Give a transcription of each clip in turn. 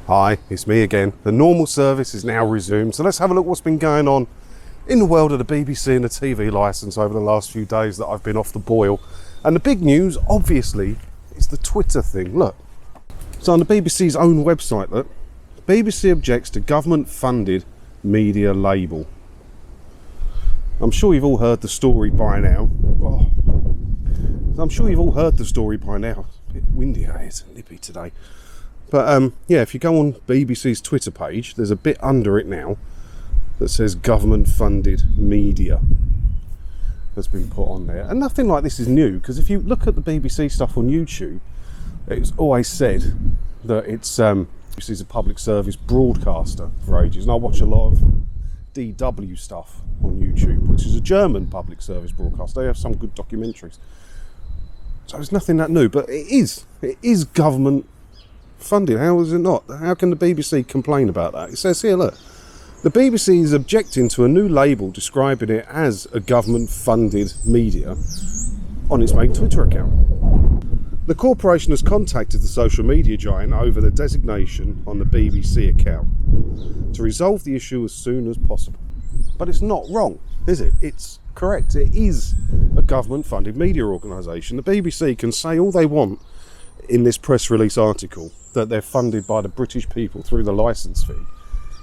Hi, it's me again. The normal service is now resumed, so let's have a look what's been going on in the world of the BBC and the TV licence over the last few days that I've been off the boil. And the big news, obviously, is the Twitter thing. Look, so on the BBC's own website, look, BBC objects to government-funded media label. I'm sure you've all heard the story by now. Oh. I'm sure you've all heard the story by now. It's a bit windy out here, it's nippy today. But yeah, if you go on BBC's Twitter page, there's a bit under it now that says government-funded media that's been put on there. And nothing like this is new, because if you look at the BBC stuff on YouTube, it's always said that BBC's a public service broadcaster for ages. And I watch a lot of DW stuff on YouTube, which is a German public service broadcaster. They have some good documentaries. So it's nothing that new, but it is government funded. How is it not? How can the BBC complain about that? It says here, look, the BBC is objecting to a new label describing it as a government-funded media on its main Twitter account. The corporation has contacted the social media giant over the designation on the BBC account to resolve the issue as soon as possible. But it's not wrong, is it? It's correct. It is a government-funded media organisation. The BBC can say all they want in this press release article that they're funded by the British people through the licence fee,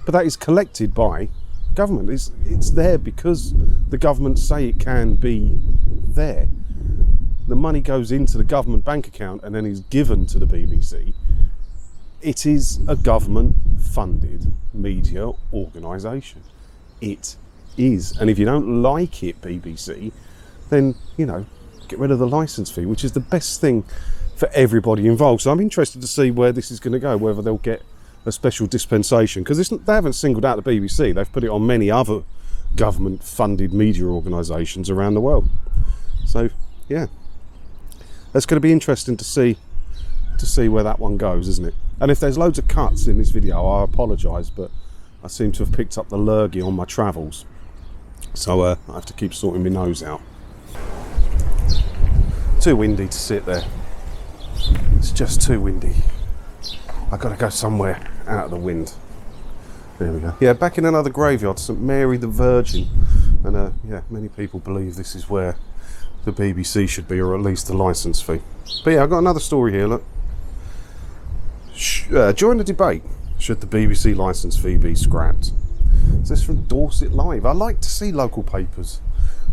but that is collected by government. It's there because the government say it can be there. The money goes into the government bank account and then is given to the BBC. It is a government-funded media organisation. It is. And if you don't like it, BBC, then, you know, get rid of the licence fee, which is the best thing for everybody involved. So I'm interested to see where this is going to go, whether they'll get a special dispensation, because they haven't singled out the BBC. They've put it on many other government-funded media organisations around the world. So, yeah, that's going to be interesting to see where that one goes, isn't it? And if there's loads of cuts in this video, I apologise, but I seem to have picked up the lurgy on my travels, so I have to keep sorting my nose out. Too windy to sit there. It's just too windy. I've got to go somewhere out of the wind. There we go. Yeah, back in another graveyard, St Mary the Virgin. And yeah, many people believe this is where the BBC should be, or at least the licence fee. But yeah, I've got another story here, look. Join the debate. Should the BBC licence fee be scrapped? This is from Dorset Live. I like to see local papers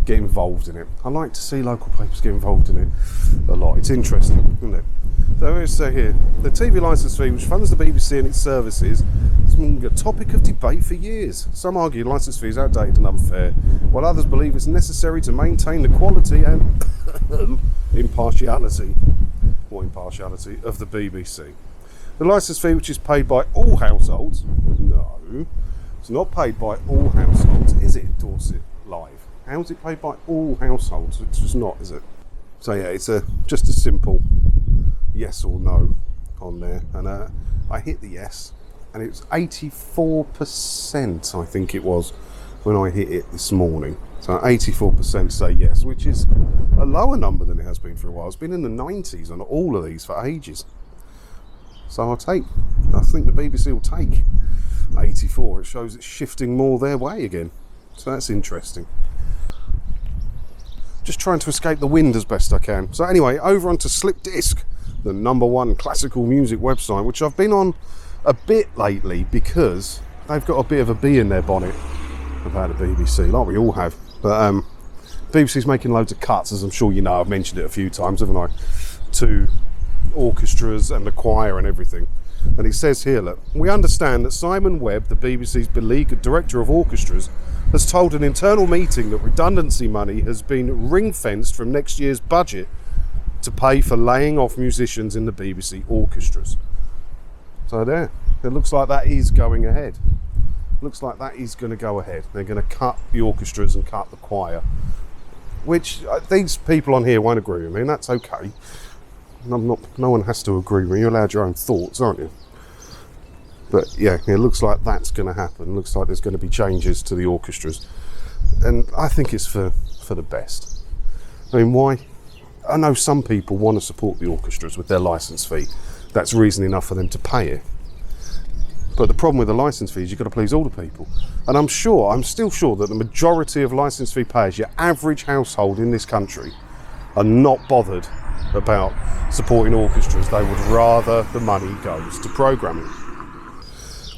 get involved in it. I like to see local papers get involved in it a lot. It's interesting, isn't it? So let's say here, the TV licence fee, which funds the BBC and its services, has been a topic of debate for years. Some argue the licence fee is outdated and unfair, while others believe it's necessary to maintain the quality and impartiality of the BBC. The licence fee, which is paid by all households, no, it's not paid by all households, is it, Dorset Live? How is it paid by all households? It's just not, is it? So yeah, it's just a simple yes or no on there, and I hit the yes, and it's 84%, I think it was, when I hit it this morning. So 84% say yes, which is a lower number than it has been for a while. It's been in the 90s on all of these for ages. So I think the BBC will take 84. It shows it's shifting more their way again. So that's interesting. Just trying to escape the wind as best I can. So anyway, over onto Slip Disc, the #1 classical music website, which I've been on a bit lately because they've got a bit of a bee in their bonnet about the BBC, like we all have. But BBC's making loads of cuts, as I'm sure you know. I've mentioned it a few times, haven't I? To orchestras and the choir and everything. And it says here, look, we understand that Simon Webb, the BBC's beleaguered director of orchestras, has told an internal meeting that redundancy money has been ring-fenced from next year's budget to pay for laying off musicians in the BBC orchestras. So there, it looks like that is going ahead. Looks like that is going to go ahead. They're going to cut the orchestras and cut the choir, which these people on here won't agree with me, and that's okay. No one has to agree with me. You're allowed your own thoughts, aren't you? But yeah, it looks like that's going to happen. It looks like there's going to be changes to the orchestras, and I think it's for the best. I mean, why? I know some people want to support the orchestras with their licence fee. That's reason enough for them to pay it. But the problem with the licence fee is you've got to please all the people. And I'm still sure that the majority of licence fee payers, your average household in this country, are not bothered about supporting orchestras. They would rather the money goes to programming.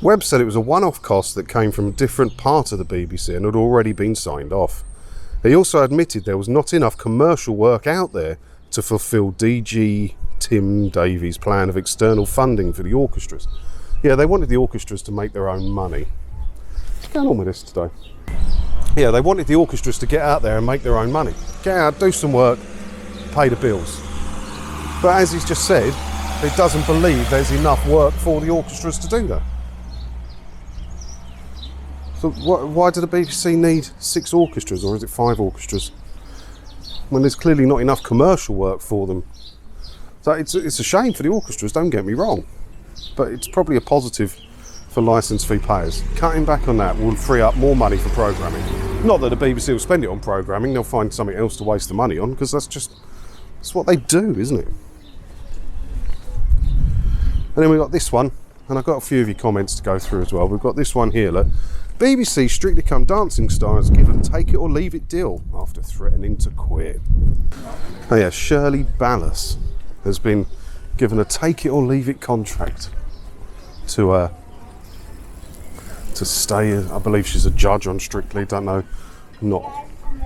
Webb said it was a one-off cost that came from a different part of the BBC and had already been signed off. He also admitted there was not enough commercial work out there to fulfil DG Tim Davies' plan of external funding for the orchestras. Yeah, they wanted the orchestras to make their own money. What's going on with this today? Yeah, they wanted the orchestras to get out there and make their own money. Get out, do some work, pay the bills. But as he's just said, he doesn't believe there's enough work for the orchestras to do that. So why do the BBC need 6 orchestras, or is it 5 orchestras, when there's clearly not enough commercial work for them? So it's a shame for the orchestras, don't get me wrong, but it's probably a positive for licence fee payers. Cutting back on that will free up more money for programming. Not that the BBC will spend it on programming, they'll find something else to waste the money on, because that's what they do, isn't it? And then we've got this one, and I've got a few of your comments to go through as well. We've got this one here, look. BBC Strictly Come Dancing stars given take it or leave it deal after threatening to quit. Oh yeah, Shirley Ballas has been given a take it or leave it contract to stay. I believe she's a judge on Strictly, don't know, not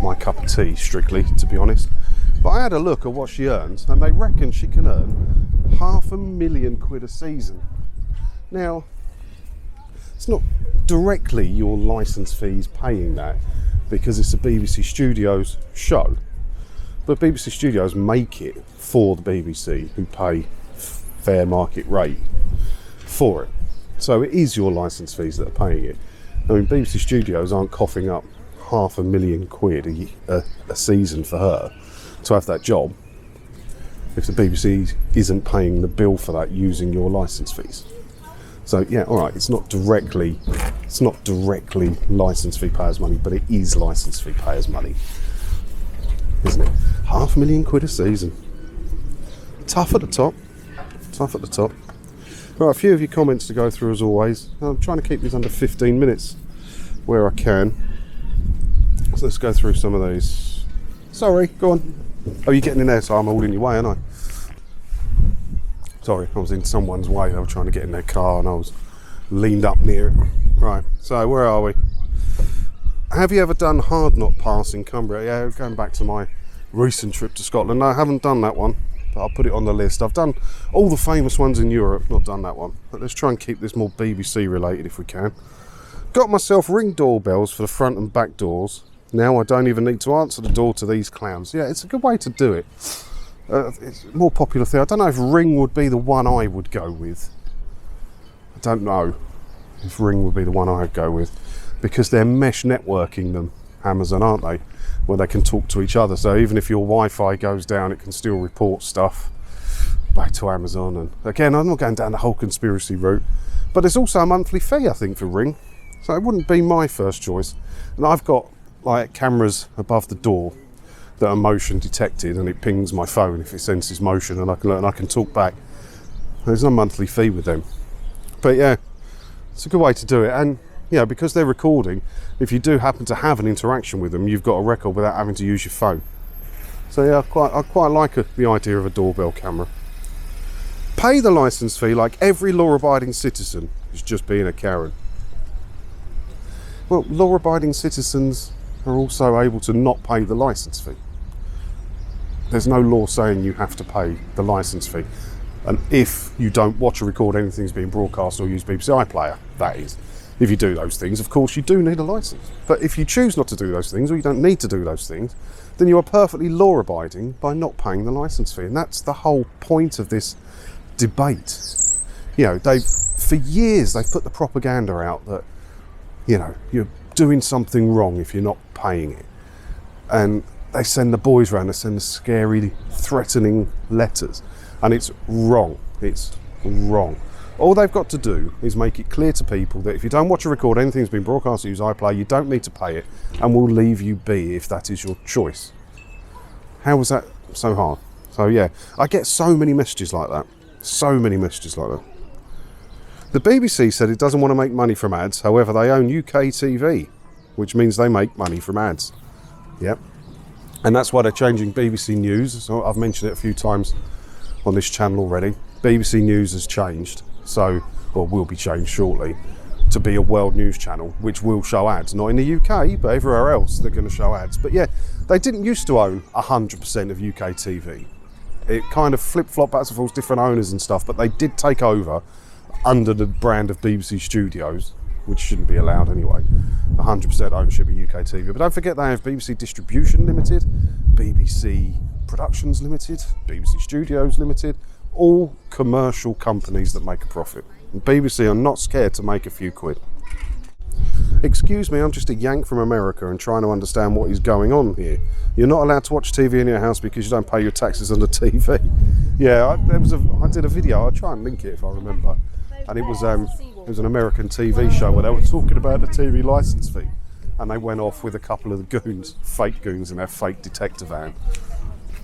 my cup of tea, Strictly, to be honest. But I had a look at what she earns, and they reckon she can earn £500,000 a season. Now, it's not directly your licence fees paying that, because it's a BBC Studios show. But BBC Studios make it for the BBC, who pay fair market rate for it. So it is your licence fees that are paying it. I mean, BBC Studios aren't coughing up £500,000 a season for her to have that job if the BBC isn't paying the bill for that using your licence fees. So yeah, all right, it's not directly licence fee payers' money, but it is licence fee payers' money, isn't it? £500,000 a season. Tough at the top. Right, a few of your comments to go through as always. I'm trying to keep these under 15 minutes where I can. So let's go through some of these. Sorry, go on. Oh, you're getting in there, so I'm all in your way, aren't I? Sorry, I was in someone's way. They were trying to get in their car and I was leaned up near it. Right, so where are we? Have you ever done hard knot pass in Cumbria? Yeah, going back to my recent trip to Scotland. No, I haven't done that one, but I'll put it on the list. I've done all the famous ones in Europe, not done that one. But let's try and keep this more BBC related if we can. Got myself Ring doorbells for the front and back doors. Now I don't even need to answer the door to these clowns. Yeah, it's a good way to do it. It's a more popular thing. I don't know if Ring would be the one I would go with. I don't know if Ring would be the one I'd go with, because they're mesh networking them, Amazon, aren't they? Where they can talk to each other. So even if your Wi-Fi goes down, it can still report stuff back to Amazon. And again, I'm not going down the whole conspiracy route, but there's also a monthly fee, I think, for Ring. So it wouldn't be my first choice. And I've got like cameras above the door that are motion detected, and it pings my phone if it senses motion, and I can talk back. There's no monthly fee with them, but yeah, it's a good way to do it. And yeah, because they're recording, if you do happen to have an interaction with them, you've got a record without having to use your phone. So yeah, I quite like the idea of a doorbell camera. Pay the licence fee like every law-abiding citizen is just being a Karen. Well, law-abiding citizens are also able to not pay the licence fee. There's no law saying you have to pay the licence fee. And if you don't watch or record anything that's being broadcast or use BBC iPlayer, that is. If you do those things, of course, you do need a licence. But if you choose not to do those things, or you don't need to do those things, then you are perfectly law-abiding by not paying the licence fee. And that's the whole point of this debate. You know, for years, they've put the propaganda out that, you know, you're doing something wrong if you're not paying it. And they send the boys around, they send the scary, threatening letters. And it's wrong. It's wrong. All they've got to do is make it clear to people that if you don't watch or record anything that's been broadcast or use iPlayer, you don't need to pay it, and we'll leave you be if that is your choice. How was that so hard? So yeah, I get so many messages like that. So many messages like that. The BBC said it doesn't want to make money from ads, however they own UK TV, which means they make money from ads. Yep. And that's why they're changing BBC News. So I've mentioned it a few times on this channel already. BBC News has changed, or will be changed shortly, to be a world news channel, which will show ads. Not in the UK, but everywhere else they're going to show ads. But yeah, they didn't used to own 100% of UK TV. It kind of flip-flopped back and forth, different owners and stuff, but they did take over under the brand of BBC Studios, which shouldn't be allowed anyway. 100% ownership of UK TV. But don't forget they have BBC Distribution Limited, BBC Productions Limited, BBC Studios Limited, all commercial companies that make a profit. And BBC are not scared to make a few quid. Excuse me, I'm just a yank from America and trying to understand what is going on here. You're not allowed to watch TV in your house because you don't pay your taxes on the TV. Yeah, I did a video, I'll try and link it if I remember. And it was an American TV show where they were talking about the TV licence fee. And they went off with a couple of the goons, fake goons in their fake detector van.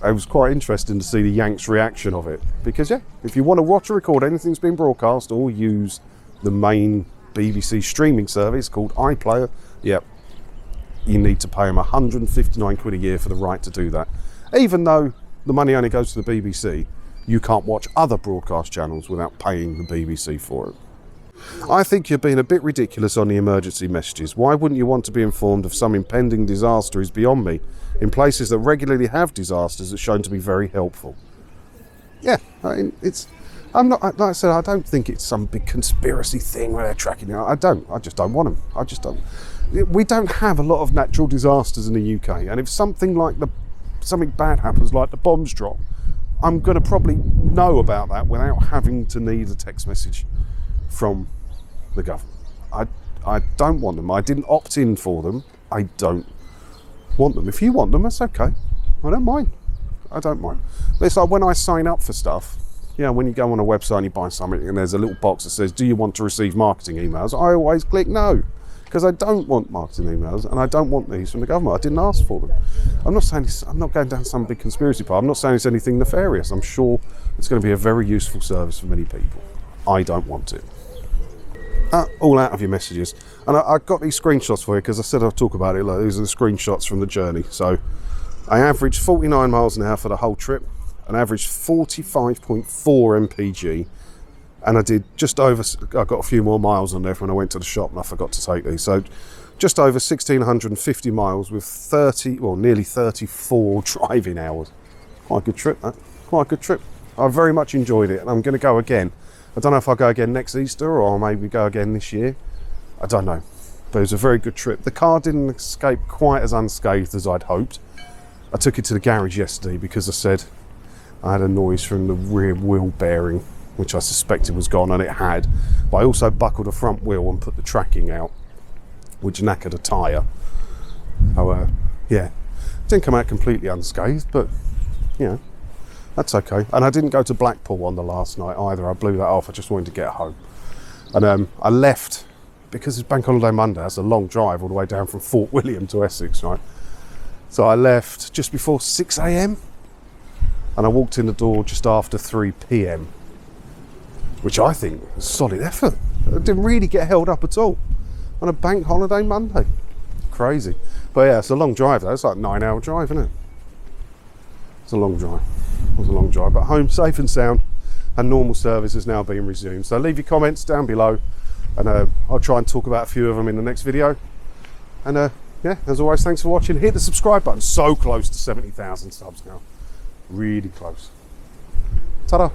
It was quite interesting to see the Yanks' reaction of it. Because yeah, if you want to watch or record anything that's been broadcast or use the main BBC streaming service called iPlayer, yep, you need to pay them 159 quid a year for the right to do that. Even though the money only goes to the BBC, you can't watch other broadcast channels without paying the BBC for it. I think you're being a bit ridiculous on the emergency messages. Why wouldn't you want to be informed of some impending disaster is beyond me. In places that regularly have disasters, it's shown to be very helpful. Yeah, I mean, I'm not, like I said, I don't think it's some big conspiracy thing where they're tracking you. I just don't want them. I just don't. We don't have a lot of natural disasters in the UK, and if something bad happens, like the bombs drop, I'm going to probably know about that without having to need a text message from the government. I don't want them. I didn't opt in for them. I don't want them. If you want them, that's okay. I don't mind. I don't mind. But it's like when I sign up for stuff, when you go on a website and you buy something and there's a little box that says, do you want to receive marketing emails? I always click no, because I don't want marketing emails and I don't want these from the government. I didn't ask for them. I'm not going down some big conspiracy path. I'm not saying it's anything nefarious. I'm sure it's going to be a very useful service for many people. I don't want it. All out of your messages. And I got these screenshots for you because I said I'll talk about it. Like, these are the screenshots from the journey. So I averaged 49 miles an hour for the whole trip and averaged 45.4 mpg. And I did just over, I got a few more miles on there when I went to the shop and I forgot to take these. So just over 1,650 miles with nearly 34 driving hours. Quite a good trip, that. Quite a good trip. I very much enjoyed it and I'm going to go again. I don't know if I'll go again next Easter or maybe go again this year. I don't know. But it was a very good trip. The car didn't escape quite as unscathed as I'd hoped. I took it to the garage yesterday because I said I had a noise from the rear wheel bearing, which I suspected was gone, and it had. But I also buckled a front wheel and put the tracking out, which knackered a tyre. So, yeah, didn't come out completely unscathed, but, that's okay. And I didn't go to Blackpool on the last night either. I blew that off. I just wanted to get home. And I left, because it's Bank Holiday Monday, that's a long drive all the way down from Fort William to Essex, right? So I left just before 6 a.m. and I walked in the door just after 3 p.m. which I think is a solid effort. I didn't really get held up at all on a Bank Holiday Monday. Crazy. But yeah, it's a long drive though. It's like a 9-hour drive, isn't it? It's a long drive. It was a long drive, but home safe and sound, and normal service is now being resumed. So leave your comments down below, and I'll try and talk about a few of them in the next video. And yeah, as always, thanks for watching. Hit the subscribe button. So close to 70,000 subs now. Really close. Ta-da.